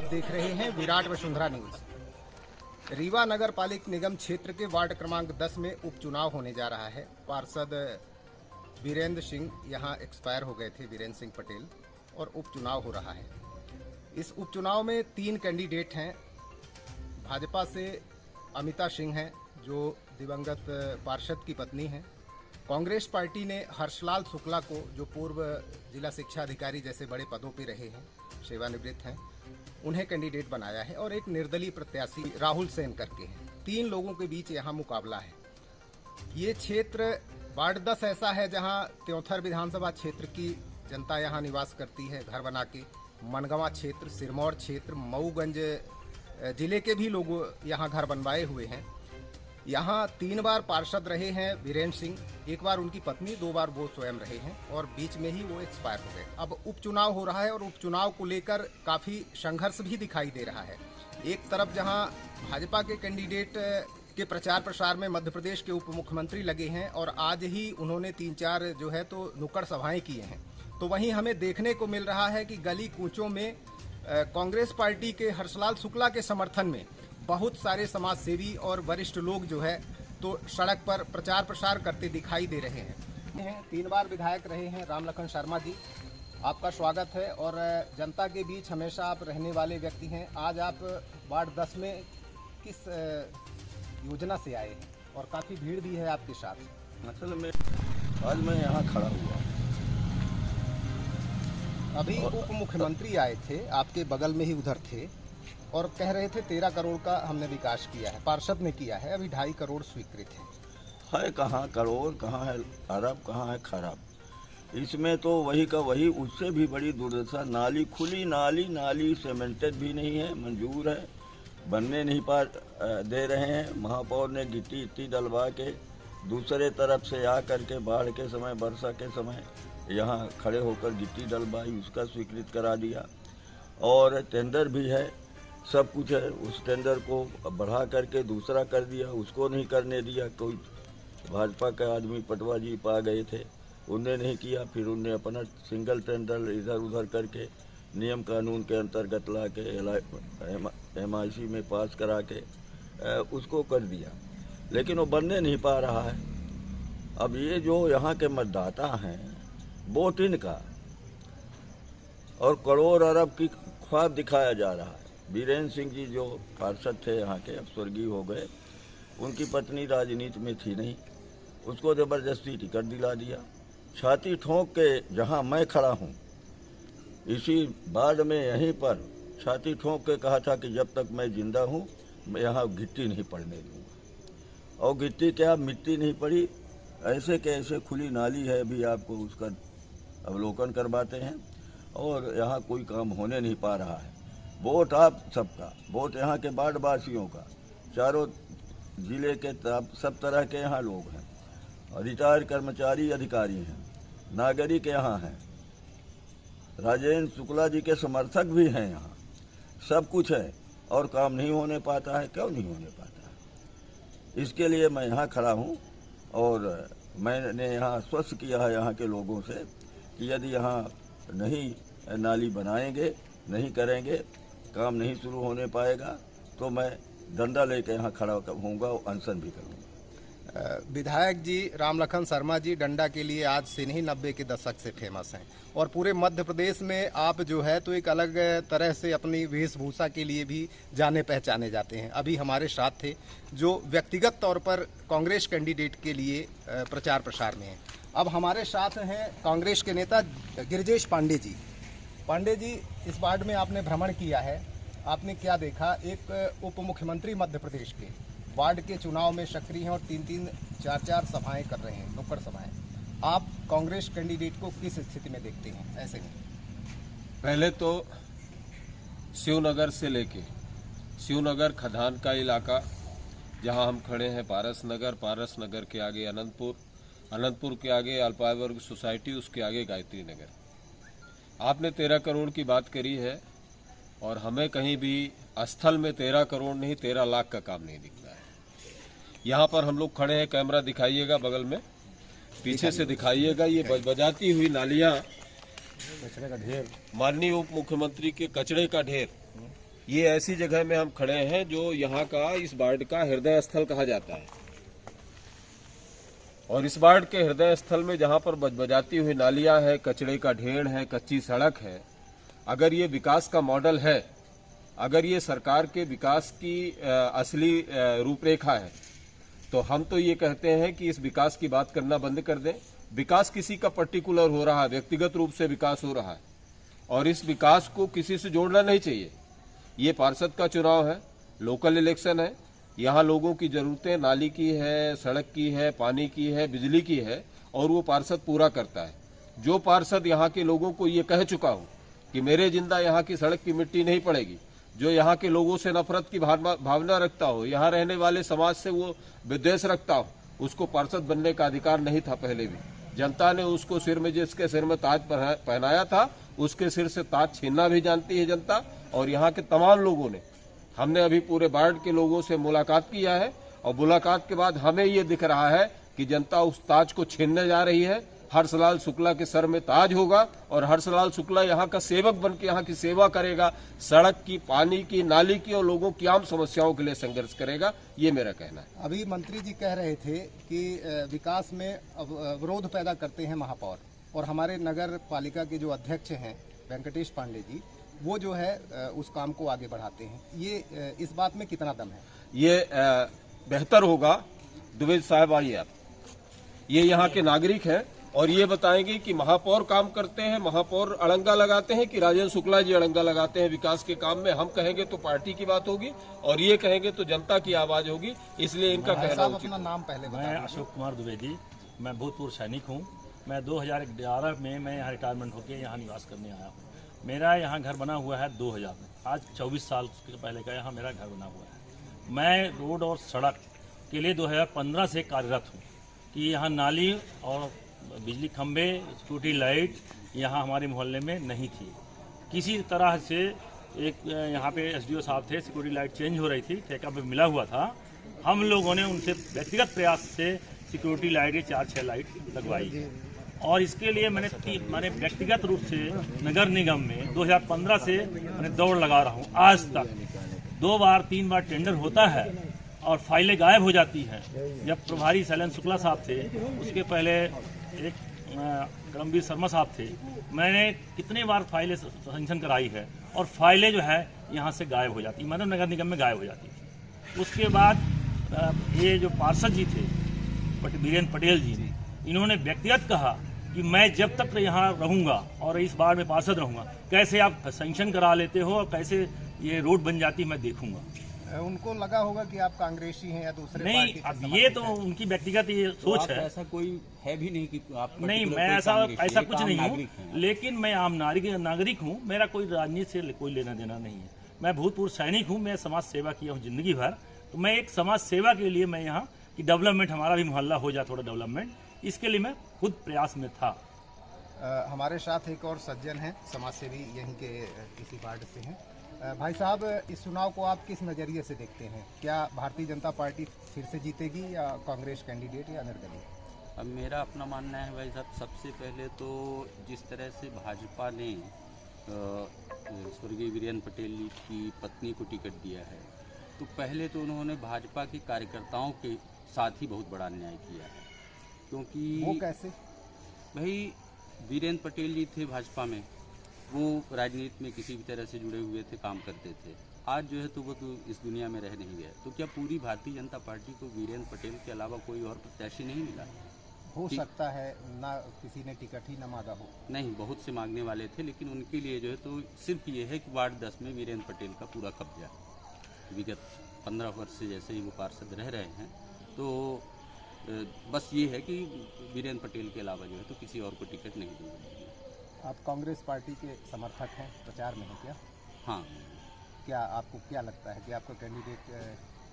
देख रहे हैं विराट वसुंधरा न्यूज। रीवा नगर पालिक निगम क्षेत्र के वार्ड क्रमांक 10 में उपचुनाव होने जा रहा है। पार्षद वीरेंद्र सिंह यहां एक्सपायर हो गए थे, वीरेंद्र सिंह पटेल, और उपचुनाव हो रहा है। इस उपचुनाव में 3 कैंडिडेट हैं। भाजपा से अमिता सिंह हैं जो दिवंगत पार्षद की पत्नी हैं। कांग्रेस पार्टी ने हर्षलाल शुक्ला को, जो पूर्व जिला शिक्षा अधिकारी जैसे बड़े पदों पर रहे हैं, सेवानिवृत्त हैं, उन्हें कैंडिडेट बनाया है। और एक निर्दलीय प्रत्याशी राहुल सेन करके हैं। 3 लोगों के बीच यहाँ मुकाबला है। ये क्षेत्र वार्ड 10 ऐसा है जहाँ त्योंथर विधानसभा क्षेत्र की जनता यहाँ निवास करती है घर बना के। मनगवा क्षेत्र, सिरमौर क्षेत्र, मऊगंज जिले के भी लोग यहाँ घर बनवाए हुए हैं। यहाँ 3 बार पार्षद रहे हैं वीरेंद्र सिंह, 1 बार उनकी पत्नी, 2 बार वो स्वयं रहे हैं, और बीच में ही वो एक्सपायर हो गए। अब उपचुनाव हो रहा है और उपचुनाव को लेकर काफ़ी संघर्ष भी दिखाई दे रहा है। एक तरफ जहाँ भाजपा के कैंडिडेट के प्रचार प्रसार में मध्य प्रदेश के उप मुख्यमंत्री लगे हैं और आज ही उन्होंने 3-4 जो है तो नुक्कड़ सभाएं किए हैं, तो वहीं हमें देखने को मिल रहा है कि गली कूचों में कांग्रेस पार्टी के हर्षलाल शुक्ला के समर्थन में बहुत सारे समाजसेवी और वरिष्ठ लोग जो है तो सड़क पर प्रचार प्रसार करते दिखाई दे रहे हैं। 3 बार विधायक रहे हैं रामलखन शर्मा जी, आपका स्वागत है। और जनता के बीच हमेशा आप रहने वाले व्यक्ति हैं। आज आप वार्ड 10 में किस योजना से आए हैं और काफ़ी भीड़ भी है आपके साथ? असल में आज मैं यहाँ खड़ा हुआ। अभी उप मुख्यमंत्री आए थे, आपके बगल में ही उधर थे, और कह रहे थे 13 करोड़ का हमने विकास किया है, पार्षद ने किया है, अभी 2.5 करोड़ स्वीकृत है। कहाँ करोड़, कहाँ है अरब, कहाँ है खराब। इसमें तो वही का वही, उससे भी बड़ी दुर्दशा। नाली खुली, नाली सीमेंटेड भी नहीं है, मंजूर है, बनने नहीं दे रहे हैं। महापौर ने गिट्टी इट्टी डलवा के दूसरे तरफ से आ करके बाढ़ के समय, वर्षा के समय यहाँ खड़े होकर गिट्टी डलवाई, उसका स्वीकृत करा दिया। और टेंडर भी है, सब कुछ है। उस टेंडर को बढ़ा करके दूसरा कर दिया, उसको नहीं करने दिया। कोई भाजपा का आदमी पटवा जी पा गए थे, उनने नहीं किया। फिर उनने अपना सिंगल टेंडर इधर उधर करके नियम कानून के अंतर्गत ला के MIC में पास करा के उसको कर दिया, लेकिन वो बनने नहीं पा रहा है। अब ये जो यहाँ के मतदाता हैं, वोट इनका और करोड़ अरब की ख्वाब दिखाया जा रहा है। वीरेंद्र सिंह जी जो पार्षद थे यहाँ के, अब स्वर्गीय हो गए, उनकी पत्नी राजनीति में थी नहीं, उसको ज़बरदस्ती टिकट दिला दिया। छाती ठोंक के जहाँ मैं खड़ा हूँ, इसी वार्ड में यहीं पर छाती ठोंक के कहा था कि जब तक मैं जिंदा हूँ मैं यहाँ गिट्टी नहीं पड़ने दूँगा। और गिट्टी क्या, मिट्टी नहीं पड़ी, ऐसे के ऐसे खुली नाली है, अभी आपको उसका अवलोकन करवाते हैं। और यहाँ कोई काम होने नहीं पा रहा है। वोट आप सबका, वोट यहाँ के वार्ड वासियों का, चारों जिले के सब तरह के यहाँ लोग हैं। रिटायर्ड कर्मचारी अधिकारी हैं, नागरिक यहाँ हैं, राजेंद्र शुक्ला जी के समर्थक भी हैं यहाँ, सब कुछ है। और काम नहीं होने पाता है। क्यों नहीं होने पाता है? इसके लिए मैं यहाँ खड़ा हूँ। और मैंने यहाँ आश्वस्त किया है यहाँ के लोगों से कि यदि यहाँ नहीं नाली बनाएंगे, नहीं करेंगे, काम नहीं शुरू होने पाएगा, तो मैं डंडा लेकर यहाँ खड़ा होऊंगा और अनशन भी करूँगा। विधायक जी रामलखन शर्मा जी डंडा के लिए आज से नहीं 90 के दशक से फेमस हैं, और पूरे मध्य प्रदेश में आप जो है तो एक अलग तरह से अपनी वेशभूषा के लिए भी जाने पहचाने जाते हैं। अभी हमारे साथ थे जो व्यक्तिगत तौर पर कांग्रेस कैंडिडेट के लिए प्रचार प्रसार में हैं। अब हमारे साथ हैं कांग्रेस के नेता गिरिजेश पांडे जी। पांडे जी, इस वार्ड में आपने भ्रमण किया है, आपने क्या देखा? एक उप मुख्यमंत्री मध्य प्रदेश के वार्ड के चुनाव में सक्रिय हैं और 3-3, 4-4 सभाएं कर रहे हैं, नुक्कड़ सभाएं। आप कांग्रेस कैंडिडेट को किस स्थिति में देखते हैं ऐसे में? पहले तो शिवनगर से लेके शिवनगर खदान का इलाका, जहां हम खड़े हैं, पारस नगर के आगे अनंतपुर के आगे अल्पावर्ग सोसाइटी, उसके आगे गायत्री नगर। आपने 13 करोड़ की बात करी है, और हमें कहीं भी स्थल में 13 करोड़ नहीं 13 लाख का काम नहीं दिख रहा है। यहाँ पर हम लोग खड़े हैं, कैमरा दिखाइएगा, बगल में पीछे से दिखाइएगा। ये बजाती हुई नालियाँ, कचरे का ढेर, माननीय उप मुख्यमंत्री के कचरे का ढेर, ये ऐसी जगह में हम खड़े हैं जो यहाँ का इस वार्ड का हृदय स्थल कहा जाता है। और इस वार्ड के हृदय स्थल में जहाँ पर बजबजाती हुई नालियां हैं, कचड़े का ढेर है, कच्ची सड़क है, अगर ये विकास का मॉडल है, अगर ये सरकार के विकास की असली रूपरेखा है, तो हम तो ये कहते हैं कि इस विकास की बात करना बंद कर दें। विकास किसी का पर्टिकुलर हो रहा है, व्यक्तिगत रूप से विकास हो रहा है, और इस विकास को किसी से जोड़ना नहीं चाहिए। ये पार्षद का चुनाव है, लोकल इलेक्शन है, यहाँ लोगों की जरूरतें नाली की है, सड़क की है, पानी की है, बिजली की है, और वो पार्षद पूरा करता है। जो पार्षद यहाँ के लोगों को ये कह चुका हो कि मेरे जिंदा यहाँ की सड़क की मिट्टी नहीं पड़ेगी, जो यहाँ के लोगों से नफरत की भावना रखता हो, यहाँ रहने वाले समाज से वो विद्वेष रखता हो, उसको पार्षद बनने का अधिकार नहीं था। पहले भी जनता ने उसको सिर में, जिसके सिर में ताज पहनाया था, उसके सिर से ताज छीनना भी जानती है जनता। और यहाँ के तमाम लोगों ने, हमने अभी पूरे वार्ड के लोगों से मुलाकात किया है, और मुलाकात के बाद हमें ये दिख रहा है कि जनता उस ताज को छीनने जा रही है। हर्षलाल शुक्ला के सर में ताज होगा, और हर्षलाल शुक्ला यहाँ का सेवक बनकर यहाँ की सेवा करेगा, सड़क की, पानी की, नाली की और लोगों की आम समस्याओं के लिए संघर्ष करेगा। ये मेरा कहना है। अभी मंत्री जी कह रहे थे कि विकास में अवरोध पैदा करते हैं महापौर, और हमारे नगर पालिका के जो अध्यक्ष हैं वेंकटेश पांडे जी, वो जो है उस काम को आगे बढ़ाते हैं। ये इस बात में कितना दम है? ये बेहतर होगा, द्विवेदी साहब आइए आप, ये यहाँ के नागरिक हैं और ये बताएंगे कि महापौर काम करते हैं, महापौर अड़ंगा लगाते हैं कि राजेंद्र शुक्ला जी अड़ंगा लगाते हैं विकास के काम में। हम कहेंगे तो पार्टी की बात होगी, और ये कहेंगे तो जनता की आवाज होगी, इसलिए इनका कहना उचित। अपना नाम पहले मैं अशोक कुमार द्विवेदी, मैं भूतपूर्व सैनिक हूँ। मैं 2011 में मैं यहाँ रिटायरमेंट होकर यहाँ निवास करने आया हूँ। मेरा यहाँ घर बना हुआ है 2000 में, आज 24 साल पहले का यहाँ मेरा घर बना हुआ है। मैं रोड और सड़क के लिए 2015 से कार्यरत हूँ कि यहाँ नाली और बिजली खंभे, सिक्योरिटी लाइट यहाँ हमारे मोहल्ले में नहीं थी। किसी तरह से एक यहाँ पे एसडीओ साहब थे, सिक्योरिटी लाइट चेंज हो रही थी, ठेका पे मिला हुआ था। हम लोगों ने उनसे व्यक्तिगत प्रयास से सिक्योरिटी लाइट 4-6 लाइट लगवाई, और इसके लिए मैंने व्यक्तिगत रूप से नगर निगम में 2015 से मैंने दौड़ लगा रहा हूँ। आज तक 2 बार 3 बार टेंडर होता है और फाइलें गायब हो जाती हैं। जब प्रभारी शैलेंद्र शुक्ला साहब थे, उसके पहले एक करमवीर शर्मा साहब थे, मैंने कितने बार फाइलें सेंक्शन कराई है, और फाइलें जो है यहाँ से गायब हो जाती, मतलब नगर निगम में गायब हो जाती थी। उसके बाद ये जो पार्षद जी थे वीरेंद्र पटेल जी, इन्होंने व्यक्तिगत कहा कि मैं जब तक यहाँ रहूँगा और इस बार में पार्षद रहूँगा, कैसे आप सेंक्शन करा लेते हो और कैसे ये रोड बन जाती मैं देखूंगा। उनको लगा होगा कि आप कांग्रेसी हैं या दूसरे नहीं, अब ये तो उनकी व्यक्तिगत ये सोच है। ऐसा कोई है भी नहीं कि आप नहीं, मैं ऐसा कुछ नहीं हूँ, लेकिन मैं आम नागरिक हूँ। मेरा कोई राजनीति से कोई लेना देना नहीं है। मैं भूतपूर्व सैनिक हूँ, मैं समाज सेवा किया हूँ जिंदगी भर, तो मैं एक समाज सेवा के लिए मैं यहाँ कि डेवलपमेंट, हमारा भी मोहल्ला हो जाए थोड़ा डेवलपमेंट, इसके लिए मैं खुद प्रयास में था। हमारे साथ एक और सज्जन हैं, समाजसेवी यहीं के किसी वार्ड से हैं। भाई साहब, इस चुनाव को आप किस नज़रिए से देखते हैं? क्या भारतीय जनता पार्टी फिर से जीतेगी या कांग्रेस कैंडिडेट या निर्दलीय? अब मेरा अपना मानना है भाई साहब, सबसे पहले तो जिस तरह से भाजपा ने स्वर्गीय वीरेंद्र पटेल जी की पत्नी को टिकट दिया है, तो पहले तो उन्होंने भाजपा के कार्यकर्ताओं के साथ ही बहुत बड़ा अन्याय किया है। क्योंकि वो कैसे? भाई वीरेंद्र पटेल जी थे भाजपा में, वो राजनीति में किसी भी तरह से जुड़े हुए थे, काम करते थे। आज जो है तो वो तो इस दुनिया में रह नहीं गए। तो क्या पूरी भारतीय जनता पार्टी को वीरेंद्र पटेल के अलावा कोई और प्रत्याशी नहीं मिला? हो सकता है ना, किसी ने टिकट ही न मांगा हो। नहीं, बहुत से मांगने वाले थे, लेकिन उनके लिए जो है तो सिर्फ ये है कि वार्ड 10 में वीरेंद्र पटेल का पूरा कब्जा। विगत 15 वर्ष से जैसे ही वो पार्षद रह रहे हैं, तो बस ये है कि वीरेंद्र पटेल के अलावा जो है तो किसी और को टिकट नहीं दी जाएगी। आप कांग्रेस पार्टी के समर्थक हैं, प्रचार में हैं क्या? हाँ। क्या आपको क्या लगता है कि आपका कैंडिडेट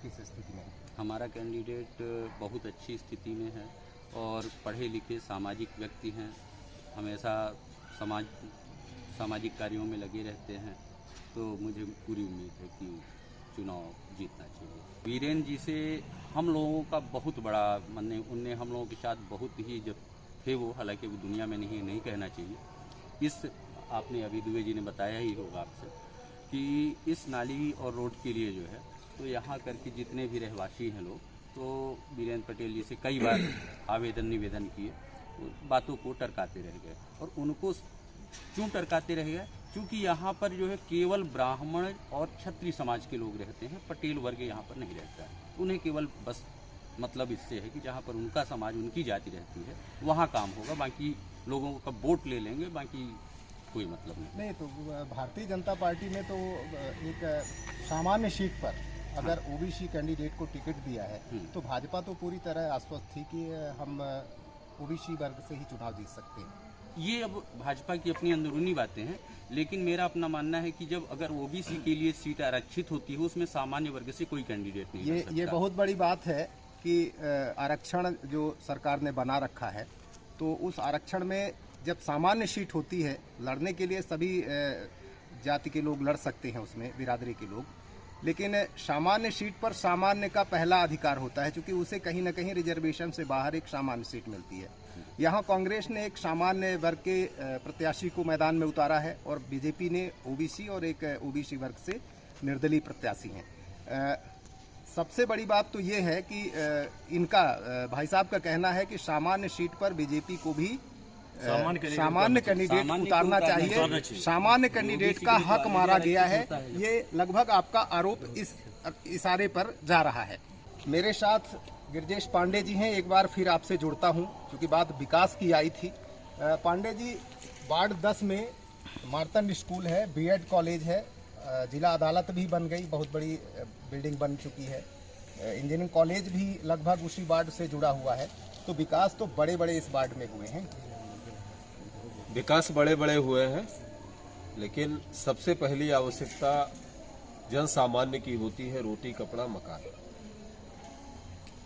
किस स्थिति में है? हमारा कैंडिडेट बहुत अच्छी स्थिति में है और पढ़े लिखे सामाजिक व्यक्ति हैं, हमेशा सामाजिक कार्यों में लगे रहते हैं, तो मुझे पूरी उम्मीद है कि चुनाव जीतना चाहिए। वीरेंद्र जी से हम लोगों का बहुत बड़ा माने, उनने हम लोगों के साथ बहुत ही जब थे वो, हालांकि वो दुनिया में नहीं कहना चाहिए। इस आपने अभी दुबे जी ने बताया ही होगा आपसे कि इस नाली और रोड के लिए जो है तो यहाँ करके जितने भी रहवासी हैं लोग, तो वीरेंद्र पटेल जी से कई बार आवेदन निवेदन किए, बातों को टरकाते रह गए। और उनको क्यों टरकाते रह गए? क्योंकि यहाँ पर जो है केवल ब्राह्मण और क्षत्रिय समाज के लोग रहते हैं, पटेल वर्ग यहाँ पर नहीं रहता है। उन्हें केवल बस मतलब इससे है कि जहाँ पर उनका समाज, उनकी जाति रहती है वहाँ काम होगा, बाकी लोगों का वोट ले लेंगे, बाकी कोई मतलब नहीं। तो भारतीय जनता पार्टी ने तो एक सामान्य सीट पर अगर ओबीसी कैंडिडेट को टिकट दिया है तो भाजपा तो पूरी तरह आश्वस्त थी कि हम ओबीसी वर्ग से ही चुनाव जीत सकते हैं। ये अब भाजपा की अपनी अंदरूनी बातें हैं, लेकिन मेरा अपना मानना है कि जब अगर ओबीसी के लिए सीट आरक्षित होती है उसमें सामान्य वर्ग से कोई कैंडिडेट नहीं लड़ सकता। ये बहुत बड़ी बात है कि आरक्षण जो सरकार ने बना रखा है, तो उस आरक्षण में जब सामान्य सीट होती है लड़ने के लिए सभी जाति के लोग लड़ सकते हैं, उसमें बिरादरी के लोग, लेकिन सामान्य सीट पर सामान्य का पहला अधिकार होता है, क्योंकि उसे कहीं ना कहीं रिजर्वेशन से बाहर एक सामान्य सीट मिलती है। यहाँ कांग्रेस ने एक सामान्य वर्ग के प्रत्याशी को मैदान में उतारा है और बीजेपी ने ओबीसी और एक ओबीसी वर्ग से निर्दलीय प्रत्याशी हैं। सबसे बड़ी बात तो ये है कि इनका भाई साहब का कहना है कि सामान्य सीट पर बीजेपी को भी सामान्य कैंडिडेट उतारना चाहिए, सामान्य कैंडिडेट का हक मारा गया है। ये लगभग आपका आरोप इस इशारे पर जा रहा है। मेरे साथ गिरजेश पांडे जी हैं, एक बार फिर आपसे जुड़ता हूं क्योंकि बात विकास की आई थी। पांडे जी, वार्ड 10 में मार्तंड स्कूल है, बीएड कॉलेज है, जिला अदालत भी बन गई, बहुत बड़ी बिल्डिंग बन चुकी है, इंजीनियरिंग कॉलेज भी लगभग उसी वार्ड से जुड़ा हुआ है, तो विकास तो बड़े बड़े इस वार्ड में हुए हैं। विकास बड़े बड़े हुए हैं, लेकिन सबसे पहली आवश्यकता जन सामान्य की होती है रोटी कपड़ा मकान।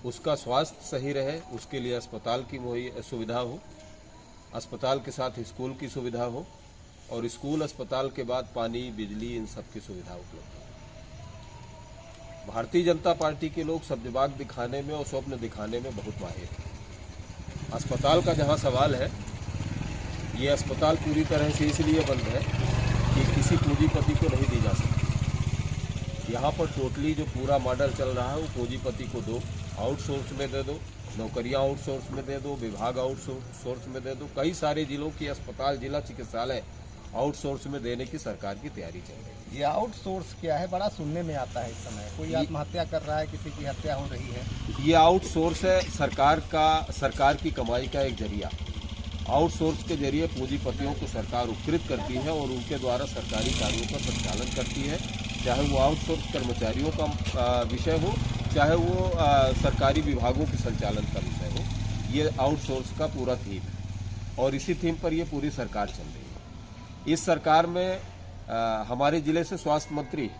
उसका स्वास्थ्य सही रहे, उसके लिए अस्पताल की सुविधा हो, अस्पताल के साथ स्कूल की सुविधा हो, और स्कूल अस्पताल के बाद पानी बिजली इन सब की सुविधा उपलब्ध हो। भारतीय जनता पार्टी के लोग सब्जबाग दिखाने में और स्वप्न दिखाने में बहुत माहिर हैं। अस्पताल का जहां सवाल है, ये अस्पताल पूरी तरह से इसलिए बंद है कि किसी पूंजीपति को नहीं दी जा सकती। यहाँ पर टोटली जो पूरा मॉडल चल रहा है वो पूंजीपति को दो, आउटसोर्स में दे दो, नौकरियां आउटसोर्स में दे दो, विभाग आउटसोर्स में दे दो। कई सारे जिलों की अस्पताल, जिला चिकित्सालय आउटसोर्स में देने की सरकार की तैयारी चल रही है। ये आउटसोर्स क्या है? बड़ा सुनने में आता है इस समय, कोई आत्महत्या कर रहा है, किसी की हत्या हो रही है। ये आउटसोर्स है सरकार की कमाई का एक जरिया। आउटसोर्स के जरिए पूंजीपतियों को सरकार उपकृत करती है और उनके द्वारा सरकारी कार्यों का संचालन करती है, चाहे वो आउटसोर्स कर्मचारियों का विषय हो, चाहे वो सरकारी विभागों के संचालन का विषय हो। ये आउटसोर्स का पूरा थीम है और इसी थीम पर ये पूरी सरकार चल रही है। इस सरकार में हमारे जिले से स्वास्थ्य मंत्री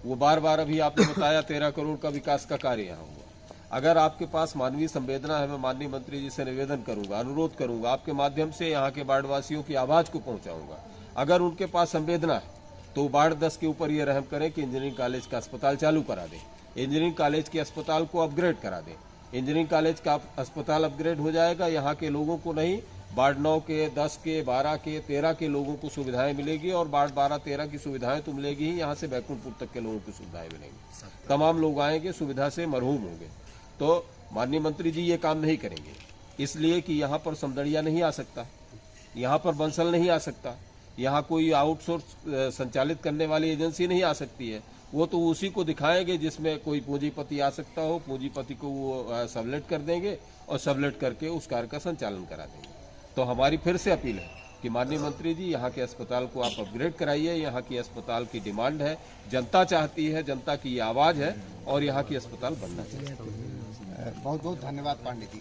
वो बार अभी आपने बताया 13 करोड़ का विकास का कार्य यहाँ हुआ। अगर आपके पास मानवीय संवेदना है, मैं माननीय मंत्री जी से निवेदन करूंगा, अनुरोध करूंगा, आपके माध्यम से यहाँ के वार्डवासियों की आवाज को पहुंचाऊंगा। अगर उनके पास संवेदना है तो वार्ड 10 के ऊपर ये रहम करें कि इंजीनियरिंग कॉलेज का अस्पताल चालू करा दें, इंजीनियरिंग कॉलेज के अस्पताल को अपग्रेड करा दें। इंजीनियरिंग कॉलेज का अस्पताल अपग्रेड हो जाएगा, यहाँ के लोगों को नहीं, वार्ड 9 के, 10 के, 12 के, 13 के लोगों को सुविधाएं मिलेगी और वार्ड 12, 13 की सुविधाएं तो मिलेगी ही, यहाँ से बैकुंठपुर तक के लोगों को सुविधाएं मिलेंगी। तमाम लोग आएंगे, सुविधा से मरहूम होंगे। तो माननीय मंत्री जी ये काम नहीं करेंगे, इसलिए कि यहाँ पर समदड़िया नहीं आ सकता, यहाँ पर बंसल नहीं आ सकता, यहाँ कोई आउटसोर्स संचालित करने वाली एजेंसी नहीं आ सकती है। वो तो उसी को दिखाएंगे जिसमें कोई पूंजीपति आ सकता हो, पूंजीपति को वो सबलेट कर देंगे और सबलेट करके उस कार्य का संचालन करा देंगे। तो हमारी फिर से अपील है कि माननीय मंत्री जी, यहाँ के अस्पताल को आप अपग्रेड कराइए। यहाँ की अस्पताल की डिमांड है, जनता चाहती है, जनता की आवाज़ है और यहाँ की अस्पताल बनना चाहिए। बहुत बहुत धन्यवाद पांडे जी।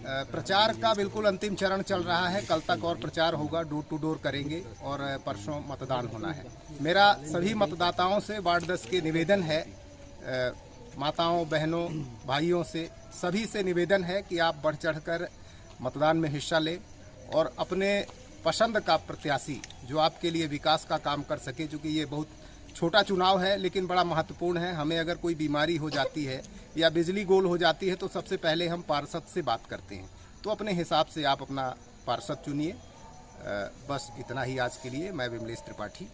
प्रचार का बिल्कुल अंतिम चरण चल रहा है, कल तक और प्रचार होगा, डोर टू डोर करेंगे और परसों मतदान होना है। मेरा सभी मतदाताओं से वार्ड 10 के निवेदन है, माताओं, बहनों, भाइयों से, सभी से निवेदन है कि आप बढ़ चढ़कर मतदान में हिस्सा लें और अपने पसंद का प्रत्याशी जो आपके लिए विकास का काम कर सके, क्योंकि ये बहुत छोटा चुनाव है लेकिन बड़ा महत्वपूर्ण है। हमें अगर कोई बीमारी हो जाती है या बिजली गोल हो जाती है तो सबसे पहले हम पार्षद से बात करते हैं, तो अपने हिसाब से आप अपना पार्षद चुनिए। बस इतना ही आज के लिए। मैं विमलेश त्रिपाठी।